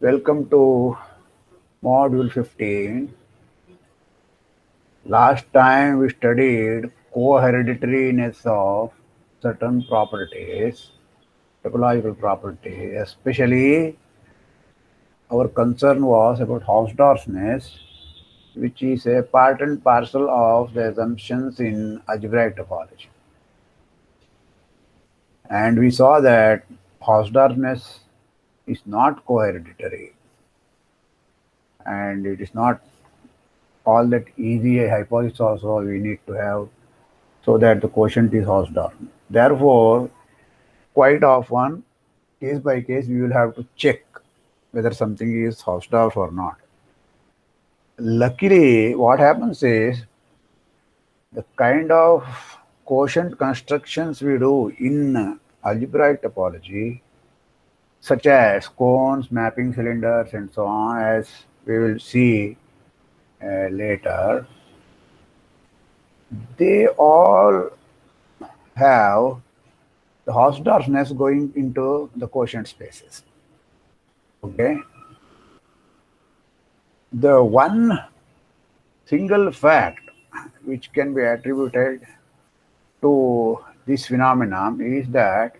Welcome to Module 15. Last time we studied co-hereditariness of certain properties, topological properties. Especially our concern was about Hausdorffness, which is a part and parcel of the assumptions in algebraic topology. And we saw that Hausdorffness is not co-hereditary, and it is not all that easy a hypothesis also we need to have so that the quotient is Hausdorff. Therefore, quite often, case by case, we will have to check whether something is Hausdorff or not. Luckily, what happens is the kind of quotient constructions we do in algebraic topology, such as cones, mapping cylinders, and so on, as we will see later, they all have the Hausdorffness going into the quotient spaces. Okay. The one single fact which can be attributed to this phenomenon is that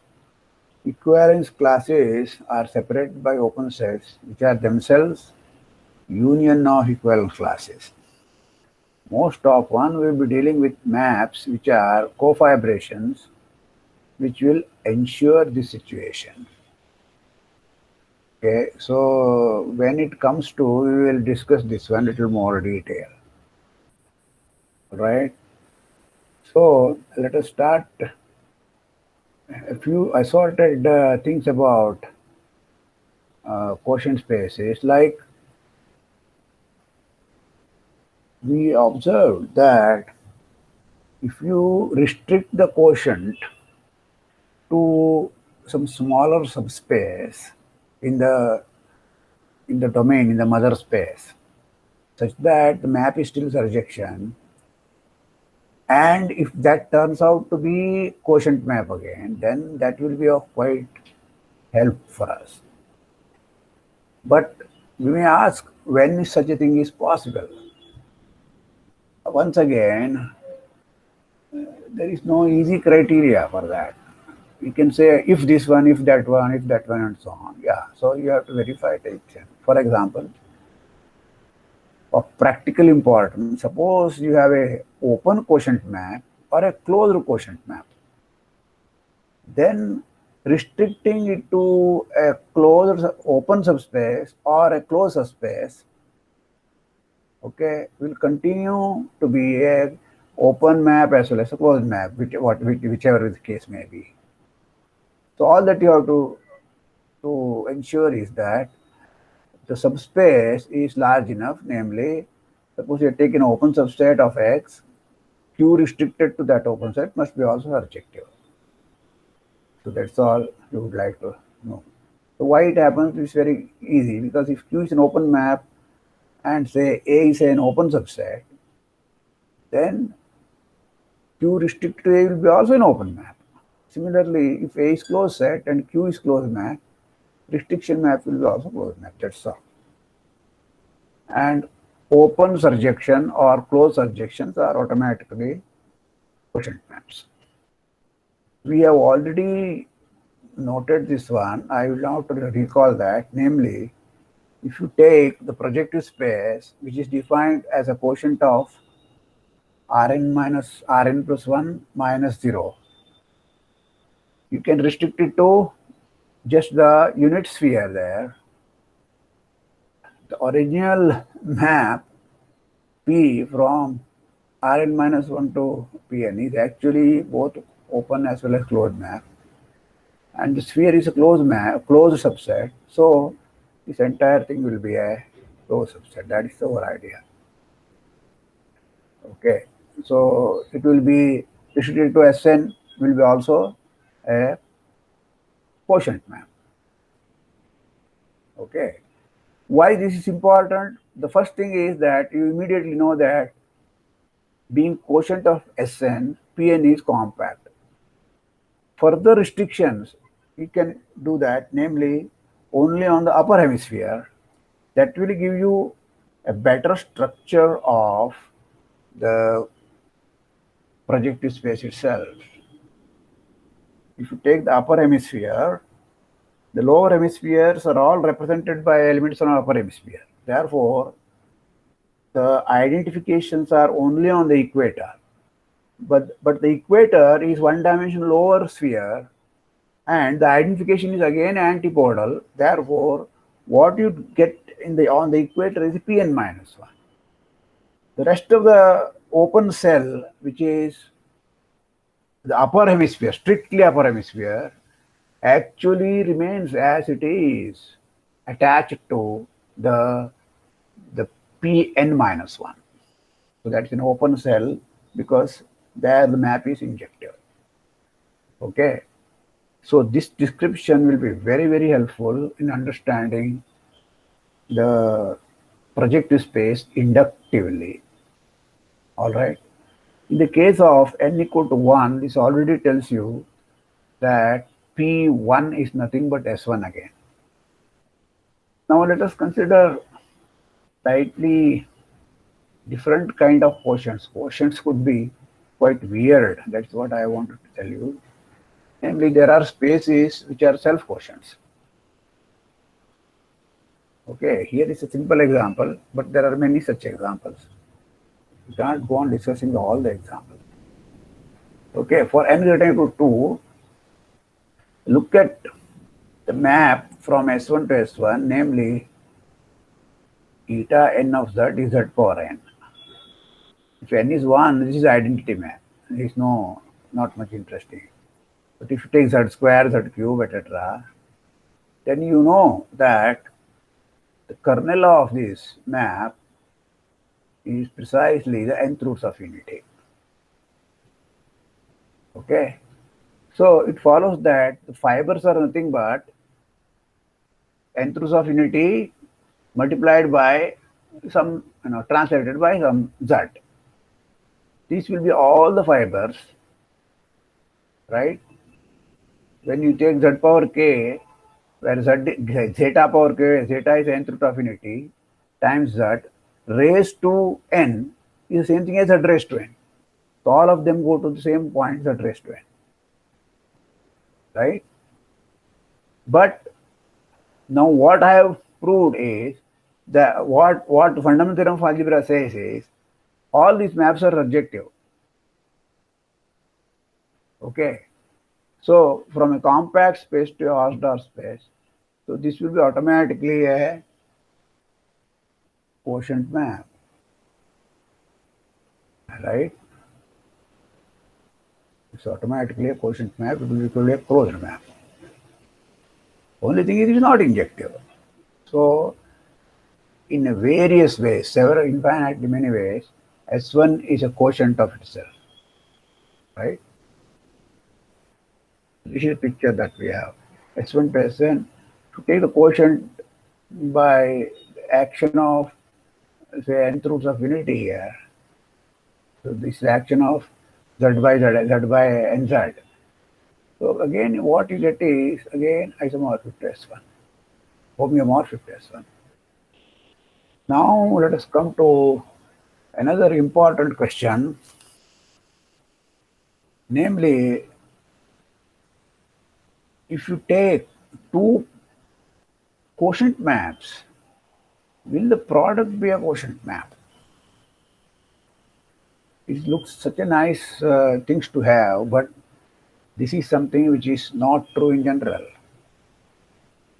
equivalence classes are separated by open sets which are themselves union of equivalence classes. Most often we will be dealing with maps which are cofibrations which will ensure this situation. Okay, so when it comes to, we will discuss this one little more detail. Right? So let us start a few assorted things about quotient spaces. Like we observed that if you restrict the quotient to some smaller subspace in the domain, in the mother space, such that the map is still surjection, and if that turns out to be quotient map again, then that will be of quite help for us. But we may ask, when such a thing is possible? Once again, there is no easy criteria for that. You can say if this one, if that one, and so on. Yeah, so you have to verify it. For example, of practical importance, suppose you have a open quotient map or a closed quotient map. Then restricting it to a closed open subspace or a closed subspace, okay, will continue to be a open map as well as a closed map, whichever the case may be. So all that you have to ensure is that the subspace is large enough, namely, suppose you are taking an open subset of X, Q restricted to that open set must be also surjective. So that's all you would like to know. So why it happens is very easy, because if Q is an open map and say A is an open subset, then Q restricted to A will be also an open map. Similarly, if A is closed set and Q is closed map, restriction map will be also closed map. That's all. And open surjection or closed surjections are automatically quotient maps. We have already noted this one. I will now recall that, namely, if you take the projective space, which is defined as a quotient of Rn plus 1 minus 0, you can restrict it to just the unit sphere there. The original map P from Rn minus 1 to Pn is actually both open as well as closed map. And the sphere is a closed map, closed subset. So this entire thing will be a closed subset. That is our idea. Okay. So it will be restricted to Sn, will be also a quotient map. Okay. Why this is important? The first thing is that you immediately know that being quotient of Sn, Pn is compact. Further restrictions, you can do that, namely only on the upper hemisphere, That will give you a better structure of the projective space itself. If you take the upper hemisphere, the lower hemispheres are all represented by elements on the upper hemisphere. Therefore, the identifications are only on the equator. But the equator is one-dimensional lower sphere, and the identification is again antipodal. Therefore, what you get on the equator is Pn minus 1. The rest of the open cell, which is the upper hemisphere, strictly upper hemisphere, actually remains as it is, attached to the Pn minus 1. So that's an open cell because there the map is injective. Okay. So this description will be very, very helpful in understanding the projective space inductively. All right. In the case of n equal to 1, this already tells you that P1 is nothing but S1 again. Now let us consider slightly different kind of quotients. Quotients could be quite weird. That's what I wanted to tell you. Namely, there are spaces which are self-quotients. Okay, here is a simple example, but there are many such examples. We can't go on discussing all the examples. Okay, for n greater than 2, look at the map from S1 to S1, namely eta n of z is z power n. If n is 1, this is identity map. There is not much interesting. But if you take z square, z cube, etc., then you know that the kernel of this map is precisely the nth roots of unity. Okay. So it follows that the fibers are nothing but nth roots of unity multiplied by some, translated by some z. These will be all the fibers, right? When you take z power k, where zeta power k, zeta is nth root of unity, times z raised to n is the same thing as z raised to n. So all of them go to the same point, z raised to n, right? But now what I have proved is that what fundamental theorem of algebra says is all these maps are surjective. Okay. So from a compact space to a Hausdorff space, so this will be automatically a quotient map, right? It's automatically a quotient map. It will be a closed map. Only thing is, it is not injective. So in a various ways, several infinitely many ways, S1 is a quotient of itself, right? This is a picture that we have. S1 to Sn, to take the quotient by action of, say, nth roots of unity here. So this is action of z by nz. So again, what you get is, again, isomorphic to S1, homeomorphic to S1. Now let us come to another important question, namely, if you take two quotient maps, will the product be a quotient map? It looks such a nice things to have, but this is something which is not true in general.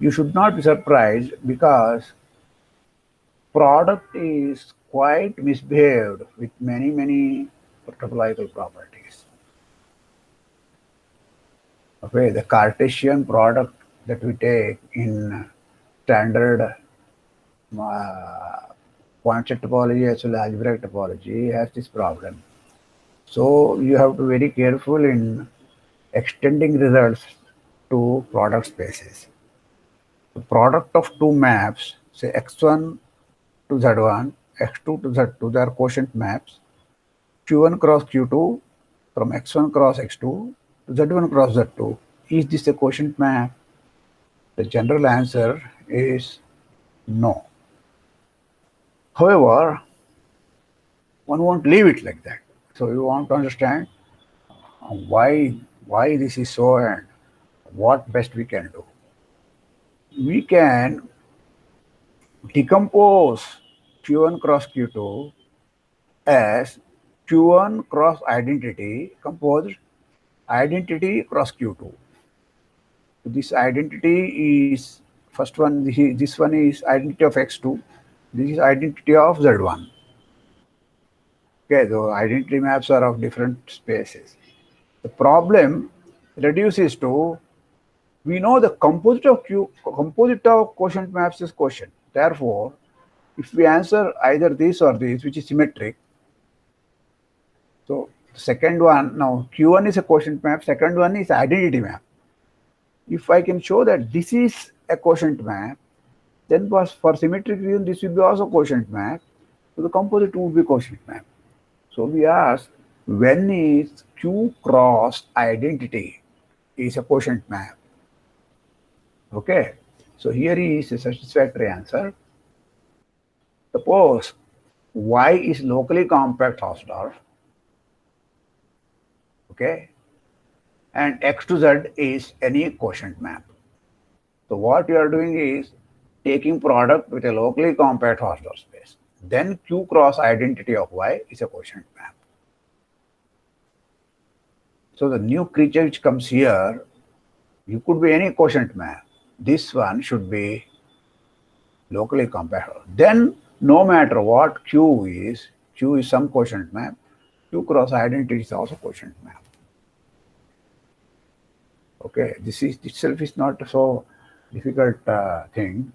You should not be surprised because product is quite misbehaved with many topological properties. Okay, the Cartesian product that we take in standard Poinsot topology as well as algebraic topology has this problem. So you have to be very careful in extending results to product spaces. The product of two maps, say x1 to z1, x2 to z2, they are quotient maps. q1 cross q2 from x1 cross x2 to z1 cross z2. Is this a quotient map? The general answer is no. However, one won't leave it like that. So you want to understand why this is so and what best we can do. We can decompose Q1 cross Q2 as Q1 cross identity composed identity cross Q2. This identity is first one, this one is identity of X2, this is identity of Z1. Okay, the identity maps are of different spaces. The problem reduces to, we know the composite of quotient maps is quotient. Therefore, if we answer either this or this, which is symmetric, so second one, now Q1 is a quotient map, second one is identity map. If I can show that this is a quotient map, then for symmetric reason this will be also quotient map, so the composite would be quotient map. So we ask, when is Q cross identity is a quotient map? Okay, so here is a satisfactory answer. Suppose Y is locally compact Hausdorff, okay, and X to Z is any quotient map. So what you are doing is taking product with a locally compact Hausdorff space. Then Q cross identity of Y is a quotient map. So the new creature which comes here, you could be any quotient map. This one should be locally compact. Then no matter what Q is some quotient map, Q cross identity is also quotient map. Okay, this is itself is not so difficult thing.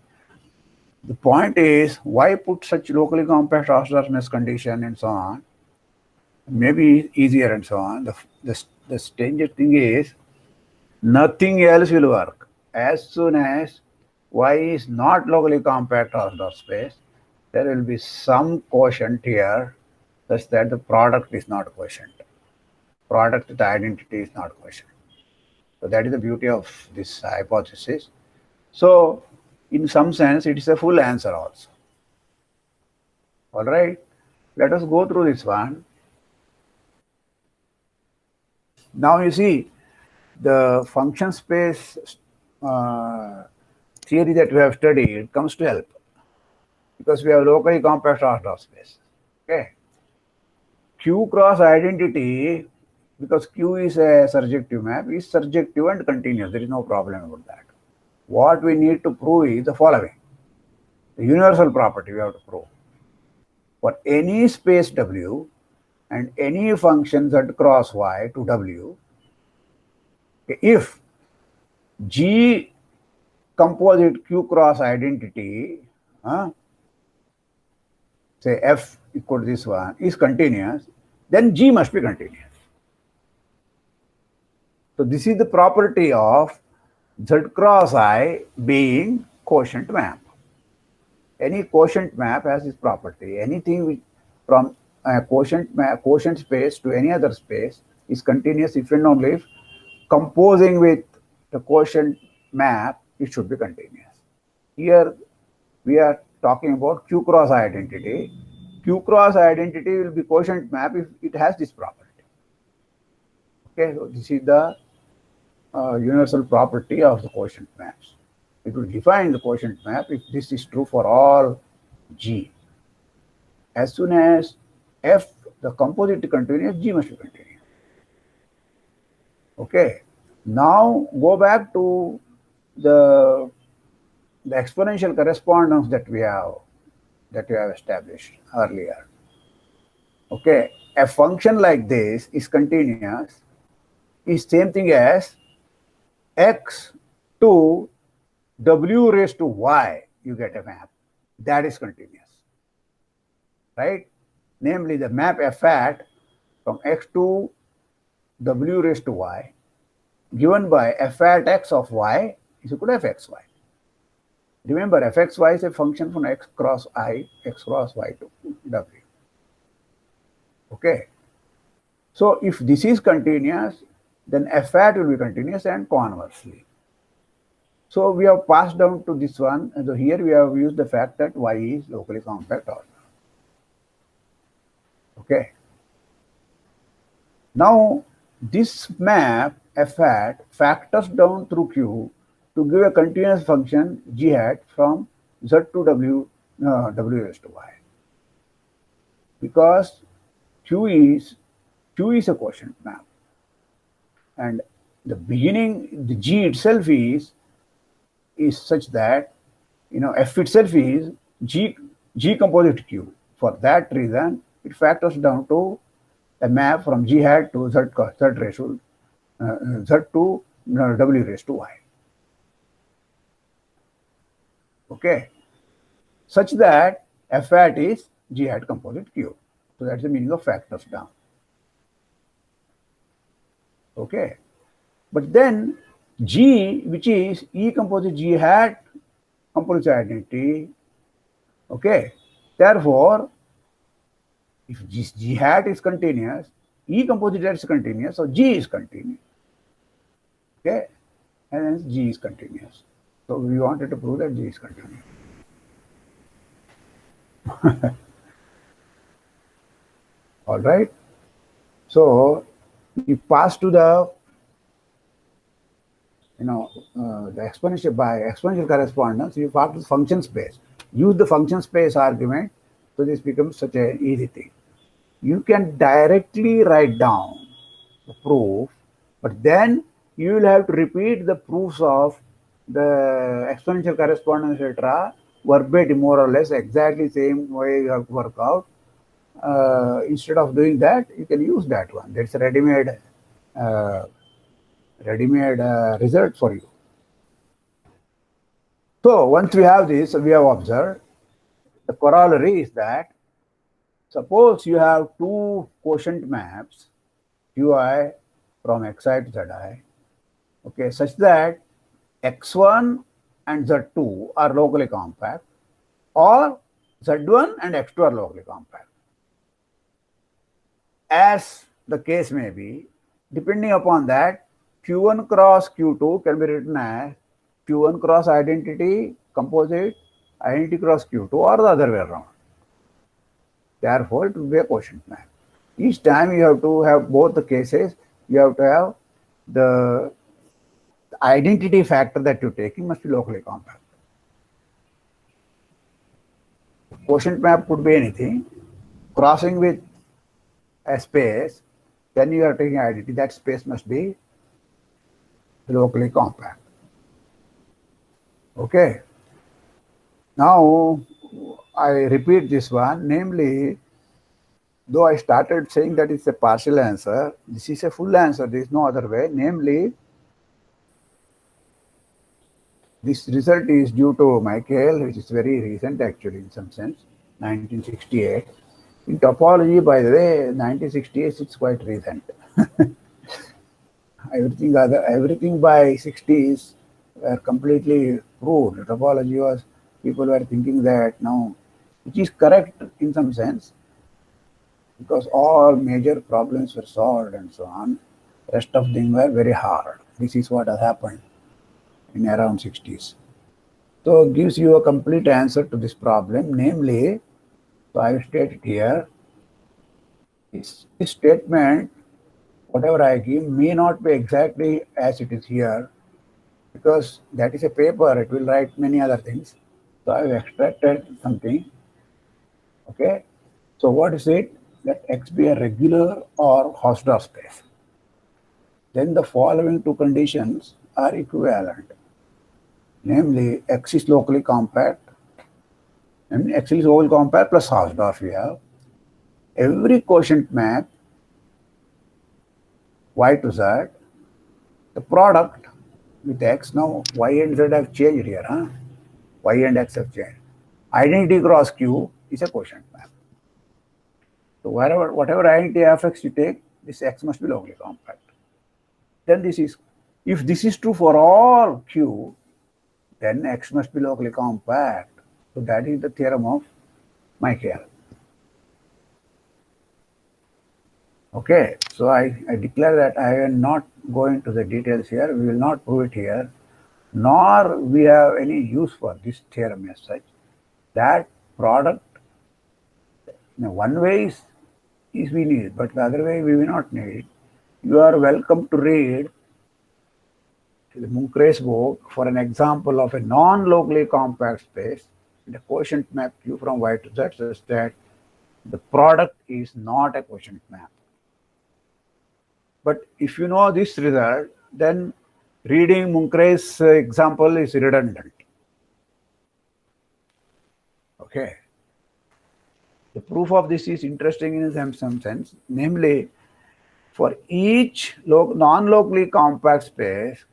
The point is, why put such locally compact Hausdorff condition and so on? Maybe easier and so on. The stranger thing is, nothing else will work. As soon as Y is not locally compact Hausdorff space, there will be some quotient here such that the product is not quotient. Product with identity is not quotient. So that is the beauty of this hypothesis. So in some sense, it is a full answer also. All right, let us go through this one. Now you see, the function space theory that we have studied comes to help, because we have locally compact Hausdorff space. Okay, Q cross identity, because Q is a surjective map, is surjective and continuous. There is no problem about that. What we need to prove is the following. The universal property we have to prove. For any space W and any function Z cross Y to W, if G composite Q cross identity, say F equal to this one, is continuous, then G must be continuous. So this is the property of Z cross I being quotient map. Any quotient map has this property. Anything from a quotient space to any other space is continuous if and only if composing with the quotient map, it should be continuous. Here we are talking about Q cross identity. Q cross identity will be quotient map if it has this property. Okay, so this is the universal property of the quotient maps. It will define the quotient map if this is true for all G. As soon as F, the composite is continuous, G must be continuous. Okay, now go back to the exponential correspondence that we have established earlier. Okay, a function like this is continuous, is same thing as X to W raised to Y, you get a map. That is continuous, right? Namely, the map F hat from X to W raised to Y given by F at X of Y is equal to Fxy. Remember, Fxy is a function from X cross I, X cross Y to W. Okay. So if this is continuous, then F hat will be continuous and conversely. So we have passed down to this one, and so here we have used the fact that Y is locally compact order. Okay. Now this map f hat factors down through Q to give a continuous function g hat from z to w raised to y, because Q is a quotient map, and the beginning, the g itself is such that f itself is g composite Q. For that reason, it factors down to a map from g hat to z raised to z to w raised to y. Okay, such that f hat is g hat composite Q. So that's the meaning of factors down. Okay, but then G, which is E composite G hat composite identity. Okay, therefore, if G hat is continuous, E composite is continuous, so G is continuous. Okay, and hence G is continuous. So we wanted to prove that G is continuous. All right. So you pass to the the exponential, by exponential correspondence, you pass to the function space. Use the function space argument, so this becomes such an easy thing. You can directly write down the proof, but then you will have to repeat the proofs of the exponential correspondence, etc., verbatim, more or less, exactly same way you have to work out. Instead of doing that, you can use that one. That's a ready-made result for you. So once we have this, we have observed the corollary is that suppose you have two quotient maps, Qi from Xi to Zi, okay, such that X1 and Z2 are locally compact, or Z1 and X2 are locally compact. As the case may be, depending upon that, Q1 cross Q2 can be written as Q1 cross identity composite, identity cross Q2, or the other way around. Therefore, it will be a quotient map. Each time you have to have both the cases, you have to have the identity factor that you're taking must be locally compact. Quotient map could be anything. Crossing with a space, then you are taking identity, that space must be locally compact. Okay. Now, I repeat this one, namely, though I started saying that it's a partial answer, this is a full answer, there is no other way. Namely, this result is due to Michael, which is very recent actually in some sense, 1968. In topology, by the way, 1968 is quite recent. Everything by 60s were completely proved. Topology was, people were thinking that now, which is correct in some sense, because all major problems were solved and so on. Rest of them were very hard. This is what has happened in around 60s. So it gives you a complete answer to this problem, namely, so I will state it here, this statement, whatever I give, may not be exactly as it is here, because that is a paper, it will write many other things. So I have extracted something. Okay. So what is it? Let X be a regular or Hausdorff space. Then the following two conditions are equivalent. Namely, X is locally compact, and X is locally compact plus Hausdorff we have. Every quotient map, Y to Z, the product with X, now Y and Z have changed here, huh? Y and X have changed. Identity cross Q is a quotient map. So whatever identity f(x) you take, this X must be locally compact. Then this is, if this is true for all Q, then X must be locally compact. So that is the theorem of Michael. Okay, so I declare that I am not going to the details here. We will not prove it here, nor we have any use for this theorem as such. That product, one way is is we need, but otherwise we will not need. You are welcome to read the Munkre's book for an example of a non-locally compact space and a quotient map Q from Y to Z such that the product is not a quotient map. But if you know this result, then reading Munkre's example is redundant. Okay. The proof of this is interesting in some sense, namely, for each non-locally compact space,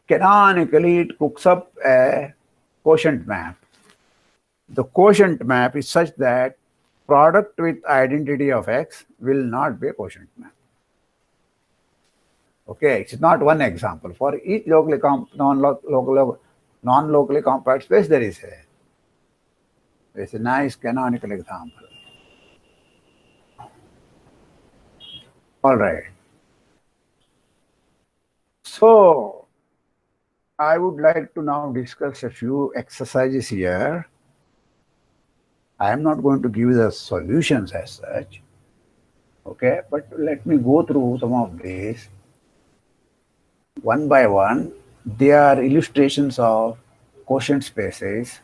canonically it cooks up a quotient map. The quotient map is such that product with identity of X will not be a quotient map. Okay, it's not one example. For each non-locally compact space, there is a nice canonical example. All right. So I would like to now discuss a few exercises here. I am not going to give the solutions as such. Okay, but let me go through some of these one by one. They are illustrations of quotient spaces.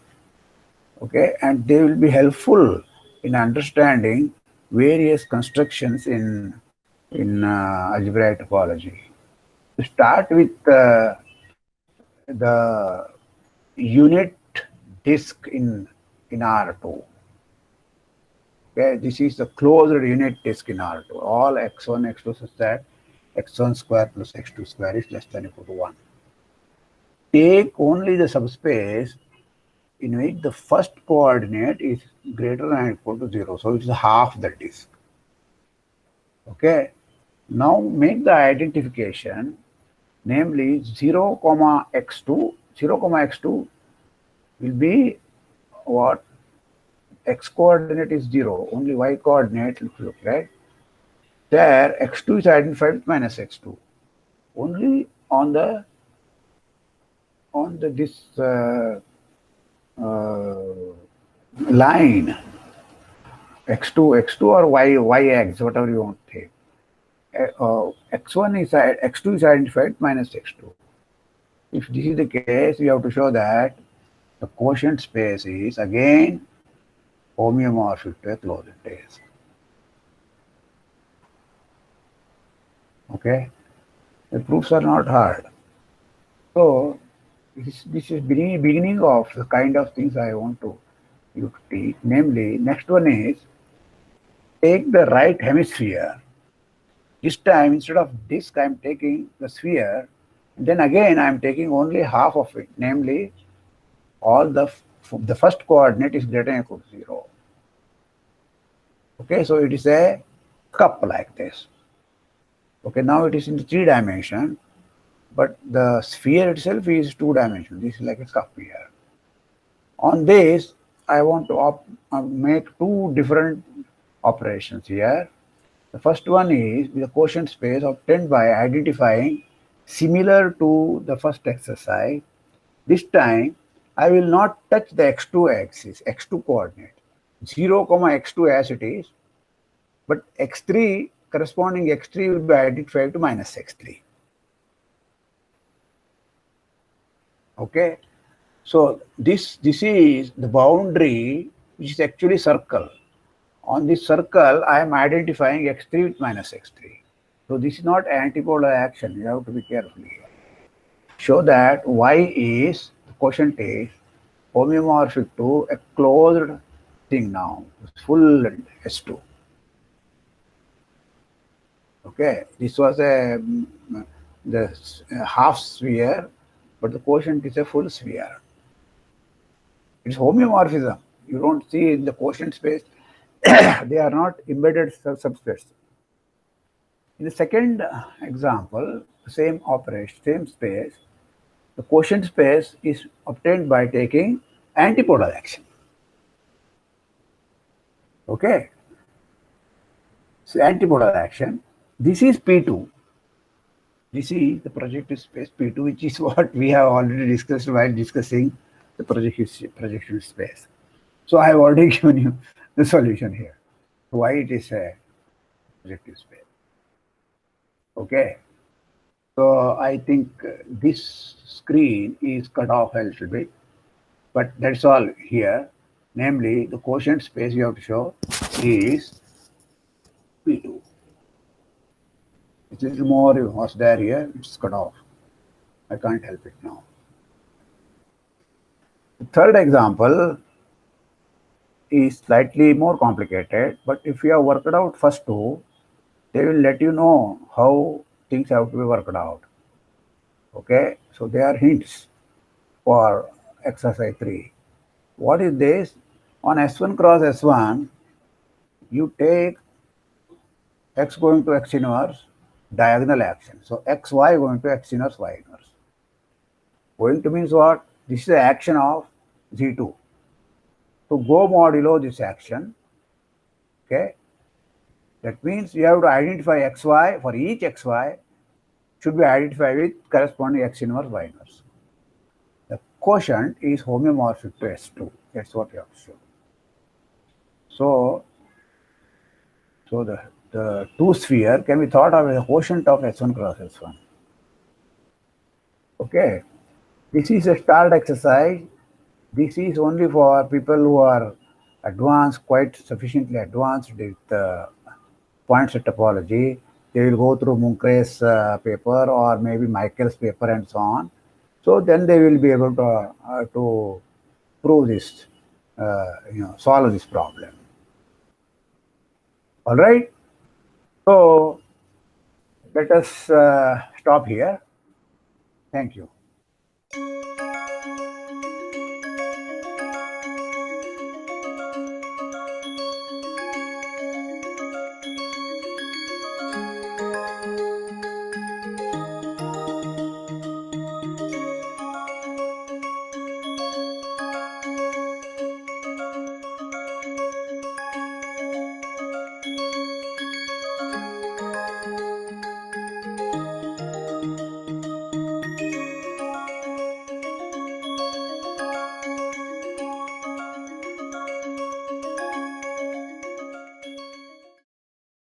Okay, and they will be helpful in understanding various constructions in algebraic topology. To start with the unit disk in R2. Okay, this is the closed unit disk in R2. All x1, x2 such that x1 square plus x2 square is less than or equal to 1. Take only the subspace in which the first coordinate is greater than or equal to 0. So it is half the disk. Okay. Now make the identification, namely 0, x2. 0, x2 will be what? X coordinate is 0, only y coordinate look right. There x2 is identified with minus x2. Only on this line x2 or yx, whatever you want to take. x2 is identified minus x2. If this is the case, we have to show that the quotient space is again homeomorphic to a closed disk. Okay, the proofs are not hard. So this is beginning of the kind of things I want to you to teach. Namely, next one is take the right hemisphere. This time instead of disk, I am taking the sphere. And then again, I am taking only half of it. Namely, all the first coordinate is greater than or equal to 0. Okay, so it is a cup like this. Okay, now it is in the 3 dimension, but the sphere itself is 2 dimension. This is like a cup here. On this, I want to make 2 different operations here. The first one is with the quotient space obtained by identifying similar to the first exercise. This time, I will not touch the x2 axis, x2 coordinate. 0, x2 as it is, but x3, corresponding x3 will be identified to minus x3. Okay, so this is the boundary, which is actually circle. On this circle, I am identifying x3 with minus x3. So this is not antipolar action. You have to be careful here. Show that y is, the quotient is homeomorphic to a closed thing now, full S2. Okay, this was the half sphere, but the quotient is a full sphere. It's homeomorphism. You don't see in the quotient space, they are not embedded subspace. In the second example, same operation, same space, the quotient space is obtained by taking antipodal action. Okay, so antipodal action. This is P2. This is the projective space P2, which is what we have already discussed while discussing the projection space. So I have already given you the solution here. Why it is projective space. Okay. So I think this screen is cut off a little bit, but that's all here. Namely, the quotient space you have to show is P2. It's a little more was there here, it's cut off. I can't help it now. The third example is slightly more complicated, but if you have worked out first two, they will let you know how things have to be worked out. Okay, so they are hints for exercise 3. What is this? On S1 cross S1, you take x going to x inverse diagonal action. So xy going to x inverse y inverse. Going to means what? This is the action of Z2. To go modulo this action, okay, that means you have to identify xy for each xy should be identified with corresponding x inverse y inverse. The quotient is homeomorphic to S2. That's what you have to show. So the two sphere can be thought of as a quotient of S1 cross S1. Okay, this is a start exercise. This is only for people who are advanced, quite sufficiently advanced with point set topology. They will go through Munker's paper or maybe Michael's paper and so on. So then they will be able to prove this, solve this problem. All right. So let us stop here. Thank you.